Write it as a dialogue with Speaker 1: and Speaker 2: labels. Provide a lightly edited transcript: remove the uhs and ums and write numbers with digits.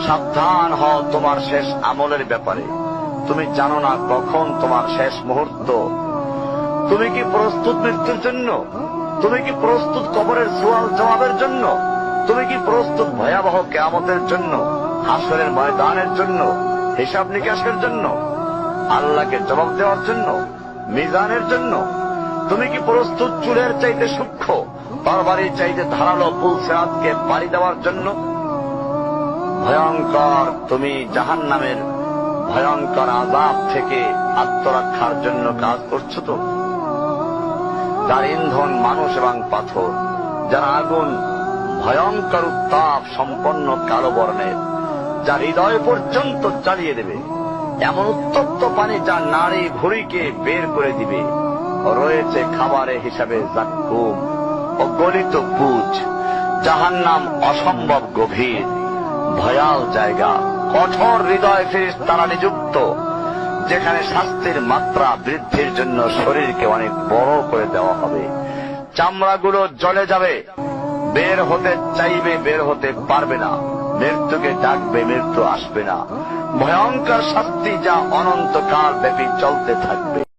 Speaker 1: সাবধান হও তোমার শেষ আমলের ব্যাপারে। তুমি জানো না কখন তোমার শেষ মুহূর্ত। তুমি কি প্রস্তুত মৃত্যুর জন্য? তুমি কি প্রস্তুত কবরের সওয়াল জবাবের জন্য? তুমি কি প্রস্তুত ভয়াবহ কিয়ামতের জন্য, হাসরের ময়দানের জন্য, হিসাব নিকাশের জন্য, আল্লাহকে জবাব দেওয়ার জন্য, মিজানের জন্য? তুমি কি প্রস্তুত চুলের চাইতে সূক্ষ্ম, তরবারির চাইতে ধারালো পুল সিরাতকে পাড়ি দেওয়ার জন্য? ভয়ঙ্কর তুমি জাহান্নামের ভয়ঙ্কর আযাব থেকে আত্মরক্ষার জন্য কাজ করছো তো? যার ইন্ধন মানুষ এবং পাথর, যার আগুন ভয়ঙ্কর উত্তাপ সম্পন্ন কালো বর্ণের, যা হৃদয় পর্যন্ত জ্বালিয়ে দেবে, এমন উত্তপ্ত পানি যা নাড়ি ভুঁড়িকে বের করে দিবে। রয়েছে খাবারের হিসাবে জাক্কুম ও গলিত পুঁজ। জাহান্নাম অসম্ভব গভীর, ভয়াল জায়গা, কঠোর হৃদয় ফেরেশতারা নিযুক্ত, যেখানে শাস্তির মাত্রা বৃদ্ধির জন্য শরীরকে অনেক বড় করে দেওয়া হবে। চামড়াগুলো জ্বলে যাবে, বের হতে চাইবে, বের হতে পারবে না। মৃত্যুকে ডাকবে, মৃত্যু আসবে না। ভয়ঙ্কর শাস্তি যা অনন্তকাল ব্যাপী চলতে থাকবে।